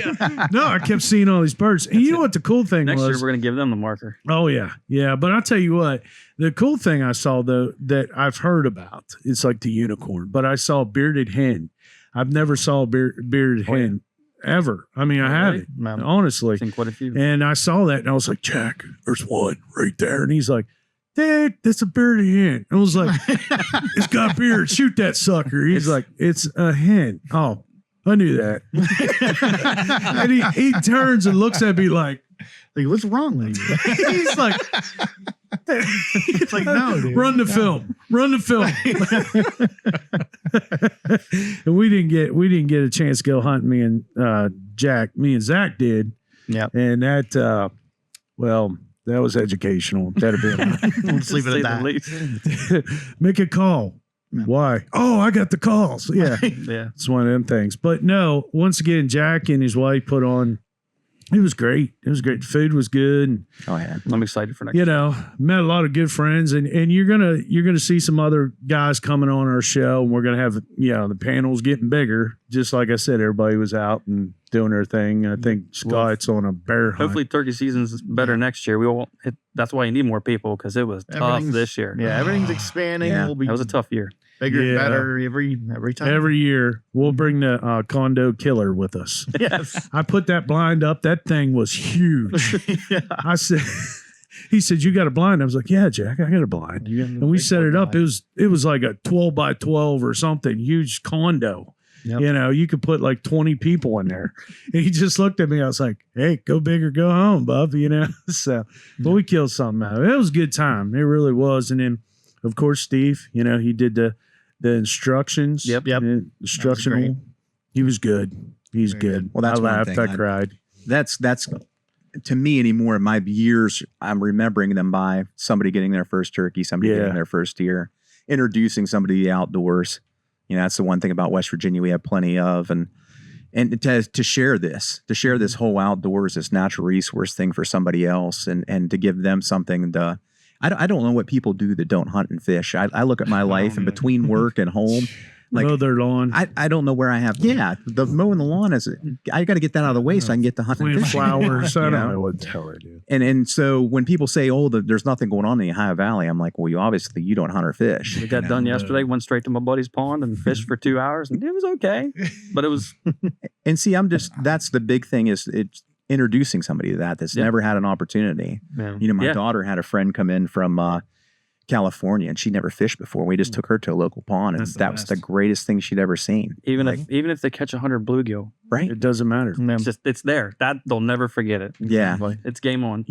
No, I kept seeing all these birds. And you know what the cool thing Next was? year, we're going to give them the marker. Oh, yeah. But I'll tell you what, the cool thing I saw, though, that I've heard about, it's like the unicorn, but I saw a bearded hen. I've never saw a bearded hen ever. I mean, I haven't, honestly. I've seen quite a few. And I saw that, and I was like, Jack, there's one right there. And he's like, Dad, that's a bearded hen. I was like, it's got a beard. Shoot that sucker. He's like, it's a hen. Oh, I knew that. And he turns and looks at me like, what's wrong with you? he's like, It's like, no, dude. Run the film. And we didn't get a chance to go hunt. Me and Zach did. Yeah. And that that was educational. That'd be Let's leave it at that. Make a call. Yeah. Why? Oh, I got the calls. Yeah. Yeah. It's one of them things. But no, once again, Jack and his wife put on. It was great. The food was good. And, Oh yeah. I'm excited for next year. met a lot of good friends, and you're gonna see some other guys coming on our show, and we're gonna have the panels getting bigger. Just like I said, everybody was out and doing their thing. I think Scott's on a bear hunt. Hopefully turkey season's better next year. That's why you need more people, because it was tough this year. Yeah, everything's expanding. Yeah. We'll be That was a tough year. bigger and Yeah. better every time. Every year, we'll bring the condo killer with us. Yes. I put that blind up. That thing was huge. Yeah. I said, he said, you got a blind? I was like, yeah, Jack, I got a blind. And we set it up. It was like a 12 by 12 or something, huge condo. Yep. You could put like 20 people in there. And he just looked at me. I was like, hey, go big or go home, bub, So, but we killed something out of it. It was a good time. It really was. And then, of course, Steve, he did the instructions. Yep. Instructional. Great. He was good. He's Very good. good. Well, that's I one laughed. thing. I cried. That's to me anymore in my years, I'm remembering them by somebody getting their first turkey, somebody getting their first deer, introducing somebody to the outdoors. That's the one thing about West Virginia we have plenty of, and to share this whole outdoors, this natural resource thing for somebody else, and to give them something to. I don't know what people do that don't hunt and fish. I look at my life and between work and home, like mow their lawn. I don't know where I have. Yeah, the mowing the lawn I got to get that out of the way so I can get to hunt and Plant fish. flowers. I You don't know? know what the hell I do. And so when people say, "Oh, there's nothing going on in the Ohio Valley," I'm like, "Well, you don't hunt or fish." We got done yesterday, went straight to my buddy's pond and fished for 2 hours, and it was okay. But it was And see, that's the big thing is it's introducing somebody to that's never had an opportunity. My daughter had a friend come in from California, and she never fished before. We just took her to a local pond, and that was the greatest thing she'd ever seen. even if they catch 100 bluegill, Right? It doesn't matter. it's there. That they'll never forget it. Yeah. It's game on.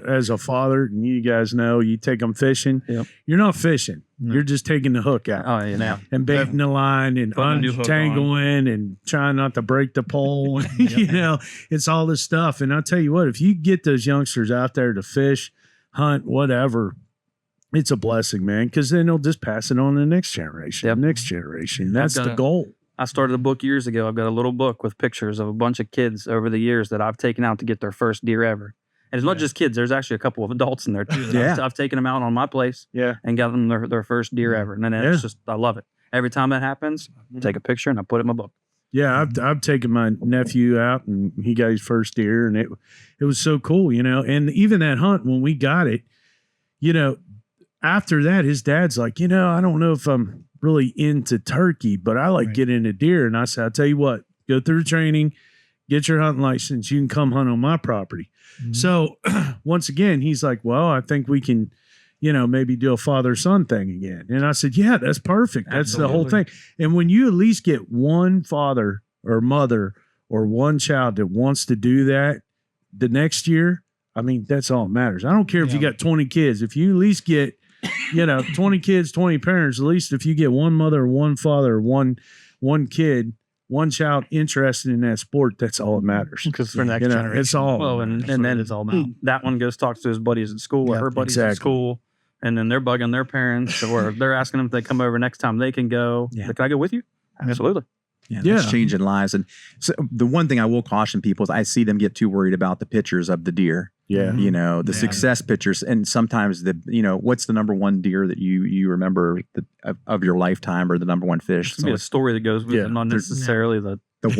As a father, and you guys know, you take them fishing. Yep. You're not fishing. No. You're just taking the hook out. Oh yeah. And baiting the line and Putting a new hook untangling and trying not to break the pole. It's all this stuff. And I'll tell you what, if you get those youngsters out there to fish, hunt, whatever, it's a blessing, man, because then they'll just pass it on to the next generation. Yep. Next generation. That's the goal. I started a book years ago. I've got a little book with pictures of a bunch of kids over the years that I've taken out to get their first deer ever. And it's not just kids. There's actually a couple of adults in there too. That I've taken them out on my place and got them their first deer ever. And then it's just, I love it. Every time that happens, I take a picture and I put it in my book. Yeah, I've taken my nephew out and he got his first deer, and it was so cool, And even that hunt, when we got it, after that, his dad's like, I don't know if I'm really into turkey, but I like getting into deer. And I said, I'll tell you what, go through the training, get your hunting license. You can come hunt on my property. Mm-hmm. So once again, he's like, well, I think we can, maybe do a father-son thing again. And I said, yeah, that's perfect. That's the whole thing. And when you at least get one father or mother or one child that wants to do that the next year, I mean, that's all that matters. I don't care if you got 20 kids. If you at least get 20 kids, 20 parents, at least if you get one mother, one father, one kid, one child interested in that sport, that's all that matters. Because for next generation. It's all. Well, and then it's all about. That one goes talks to his buddies at school or her buddies at school. And then they're bugging their parents or they're asking them if they come over next time they can go. Yeah. Like, can I go with you? Absolutely. Yeah, that's changing lives. And so the one thing I will caution people is I see them get too worried about the pictures of the deer. Yeah. You know, the success pictures, and sometimes what's the number one deer that you remember of your lifetime, or the number one fish? It's a story that goes with it, not necessarily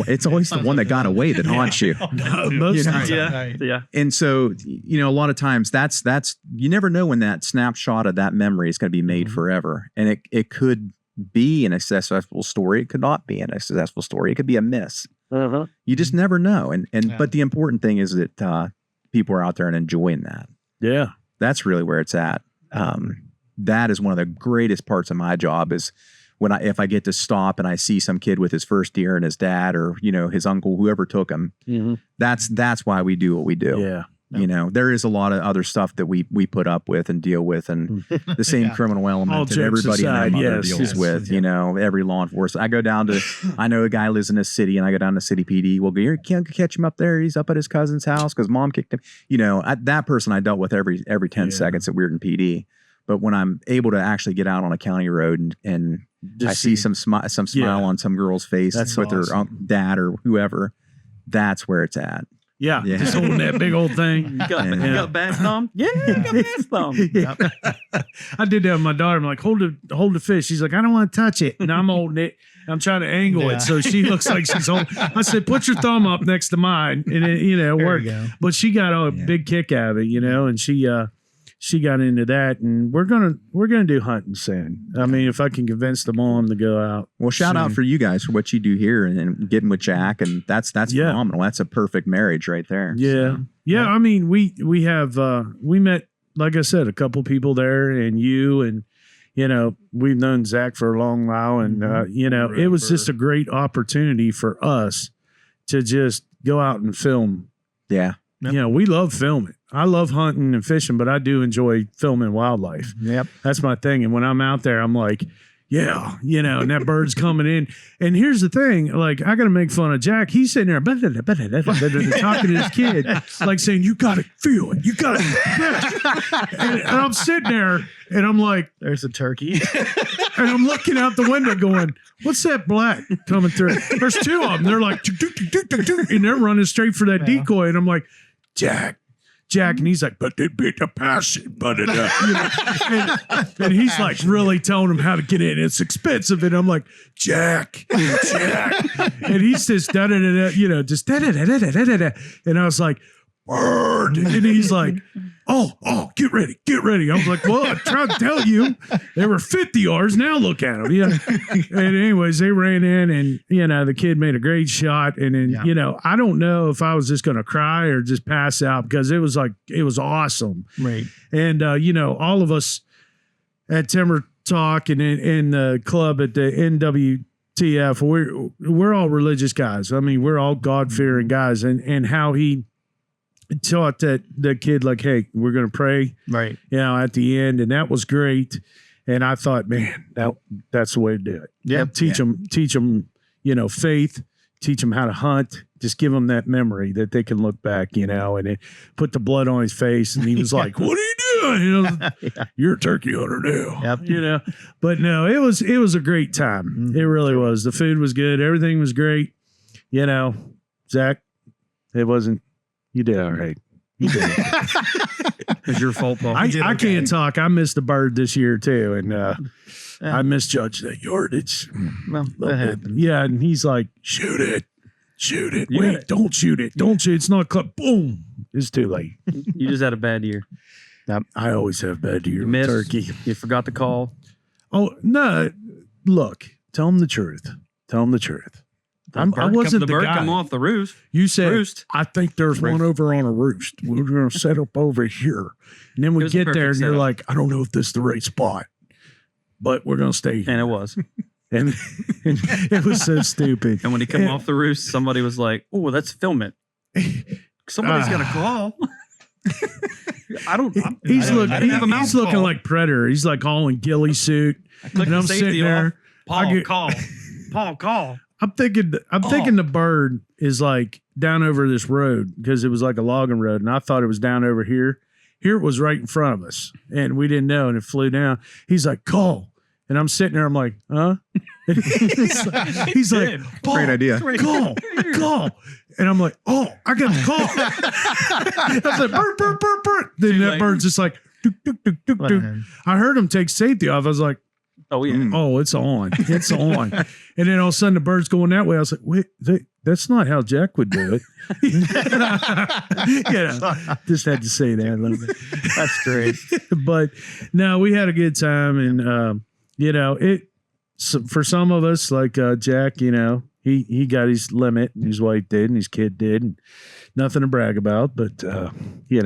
it's always the one that got away that haunts you. Most of the time. Right. Yeah. And so, a lot of times that's you never know when that snapshot of that memory is going to be made forever. And it could be an successful story. It could not be a successful story. It could be a miss. You just never know. But the important thing is that people are out there and enjoying that. Yeah. That's really where it's at. That is one of the greatest parts of my job is if I get to stop and I see some kid with his first deer and his dad or, his uncle, whoever took him, that's why we do what we do. Yeah. There is a lot of other stuff that we put up with and deal with, and the same criminal element that everybody in my mother deals with, every law enforcement. I know a guy lives in this city, and I go down to City PD. Well, you can't catch him up there. He's up at his cousin's house because mom kicked him. That person I dealt with every 10 seconds at Weird and PD. But when I'm able to actually get out on a county road and I see some smile on some girl's face with her dad or whoever, that's where it's at. Yeah, just holding that big old thing. You got bass thumb? Yeah, you got bass thumb. I did that with my daughter. I'm like, hold the fish. She's like, I don't want to touch it. And I'm holding it. I'm trying to angle it so she looks like she's holding. I said, put your thumb up next to mine. And it worked. But she got a big kick out of it, and she got into that, and we're gonna do hunting soon. I mean, if I can convince the mom to go out. Well, shout out for you guys for what you do here and getting with Jack, and that's phenomenal. That's a perfect marriage right there. Yeah, yeah. I mean, we have we met, like I said, a couple people there, and you, and we've known Zach for a long while, and it was just a great opportunity for us to just go out and film. Yeah. We love filming. I love hunting and fishing, but I do enjoy filming wildlife. Yep. That's my thing. And when I'm out there, I'm like, and that bird's coming in. And here's the thing, like, I got to make fun of Jack. He's sitting there talking to his kid, like saying, you got to feel it. You got to. And I'm sitting there and I'm like, there's a turkey. And I'm looking out the window going, what's that black coming through? There's two of them. They're like, and they're running straight for that decoy. And I'm like, Jack, and he's like, but it beat the passion, but it, and he's like really telling him how to get in. It's expensive, and I'm like, Jack, and he's just just and I was like, bird, and he's like, oh, get ready. I was like, well, I tried to tell you, they were 50 yards. Now look at them. And anyways, they ran in, and the kid made a great shot. And then I don't know if I was just going to cry or just pass out, because it was awesome. Right. And all of us at Timber Talk and in the club at the NWTF, we're all religious guys. I mean, we're all God-fearing guys, and how he taught the kid, like, hey, we're going to pray, right? At the end. And that was great. And I thought, man, that's the way to do it. Yeah. Teach them, faith, teach them how to hunt, just give them that memory that they can look back, and it put the blood on his face. And he was like, what are you doing? You're a turkey hunter now, but no, it was a great time. It really was. The food was good. Everything was great. Zach, it wasn't, you did all right. You did. It's your fault, Paul. I can't talk. I missed the bird this year too, and I misjudged that yardage. Well, that happened. Yeah, and he's like, shoot it. Wait, don't shoot it. Don't shoot. It's not cut. Boom. It's too late. You just had a bad year. I always have bad year. You missed. Turkey. You forgot to call. Oh no! Look, tell him the truth. I wasn't the bird guy. come off the roost. You said, roost. I think there's one over on a roost. We're going to set up over here. And then we get there and you're like, I don't know if this is the right spot, but we're going to stay here. And it was. And it was so stupid. And when he came off the roost, somebody was like, oh, let's film it. Somebody's got to call. He's looking like Predator. He's like all in ghillie suit. And I'm sitting there. Paul, call. I'm thinking the bird is like down over this road, because it was like a logging road, and I thought it was down over here. Here it was right in front of us, and we didn't know, and it flew down. He's like, call. And I'm sitting there, I'm like, huh? he's like, Paul, Great idea. call. And I'm like, oh, I got the call. I was like, bird. Then that bird's just like, dook, dook, dook, dook, dook. I heard him take safety off. I was like, oh, yeah. Oh, it's on. It's on. And then all of a sudden the bird's going that way. I was like, wait, that's not how Jack would do it. Just had to say that a little bit. That's great. But no, we had a good time. And, for some of us, like Jack, he got his limit, and his wife did, and his kid did, and nothing to brag about. But, he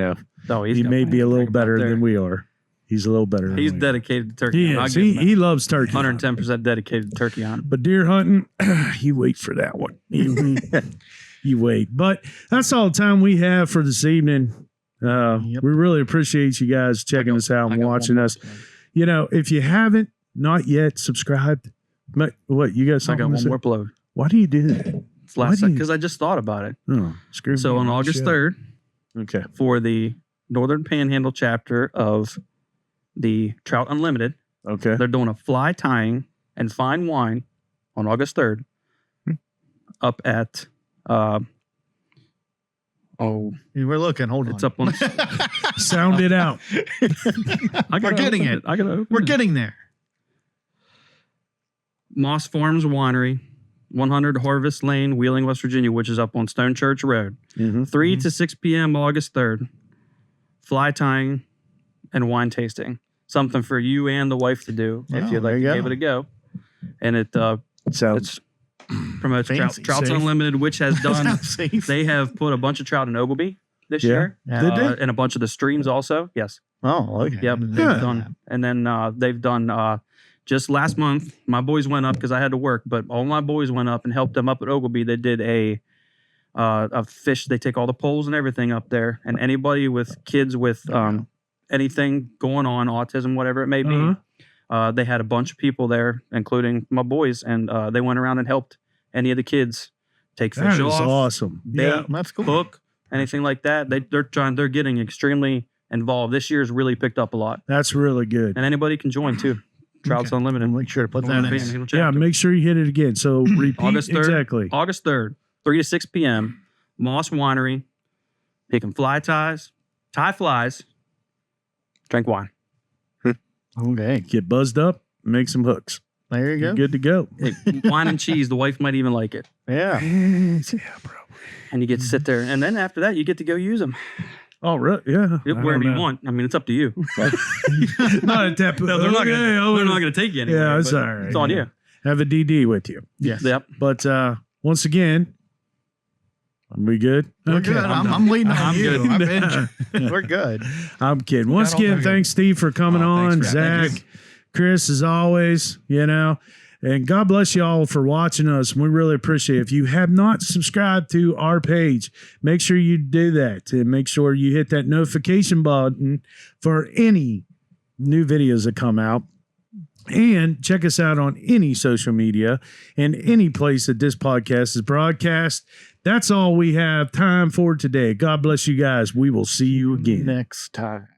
may be a little better than we are. He's a little better. He's dedicated to turkey. He loves turkey. 110% dedicated to turkey hunting. But deer hunting, you wait for that one. You wait. But that's all the time we have for this evening. We really appreciate you guys checking us out and watching us. If you haven't not yet subscribed, what you got? I got one more upload. Why do you do that? It's last because I just thought about it. Oh, screw so me on August 3rd, okay, for the Northern Panhandle chapter of the Trout Unlimited, okay, they're doing a fly tying and fine wine on August 3rd up at we're looking. Hold on. It's up on sound it out. We're getting it. We're getting there. Moss Farms Winery, 100 Harvest Lane, Wheeling, West Virginia, which is up on Stone Church Road. 3 to 6 p.m. August 3rd. Fly tying and wine tasting. Something for you and the wife to do if you'd like to give it a go. And it promotes Trouts Unlimited, which has done. They have put a bunch of trout in Ogilvie this year. And a bunch of the streams also. Yes. Oh, okay. Yep. They've done. And then they've done just last month, my boys went up because I had to work, but all my boys went up and helped them up at Ogilvie. They did a fish. They take all the poles and everything up there, and anybody with kids with anything going on, autism, whatever it may be, they had a bunch of people there, including my boys, and they went around and helped any of the kids take fish off. That's awesome. Yeah, that's cool. Hook, anything like that. They're getting extremely involved. This year's really picked up a lot. That's really good. And anybody can join too. Trouts Unlimited. Make sure to put that in. Yeah, make sure you hit it again. So repeat August 3rd, exactly. August 3rd, 3 to 6 p.m. Moss Winery. Picking fly ties, tie flies, drink wine. Okay. Get buzzed up, make some hooks. There you go. You're good to go. Wine and cheese. The wife might even like it. Yeah. Yeah, bro. And you get to sit there. And then after that, you get to go use them. Oh, right. Yeah. Wherever you want. I mean, it's up to you. Not at that point. No, they're not going to take you anywhere. Yeah, it's all right. It's on you. Have a DD with you. Yes. Yep. But once again, are we good? We're good. I'm leaning on you. Good. We're good. I'm kidding. Once again, thanks, Steve, for coming on. Zach, Chris, as always, and God bless you all for watching us. We really appreciate it. If you have not subscribed to our page, make sure you do that, and make sure you hit that notification button for any new videos that come out. And check us out on any social media and any place that this podcast is broadcast. That's all we have time for today. God bless you guys. We will see you again next time.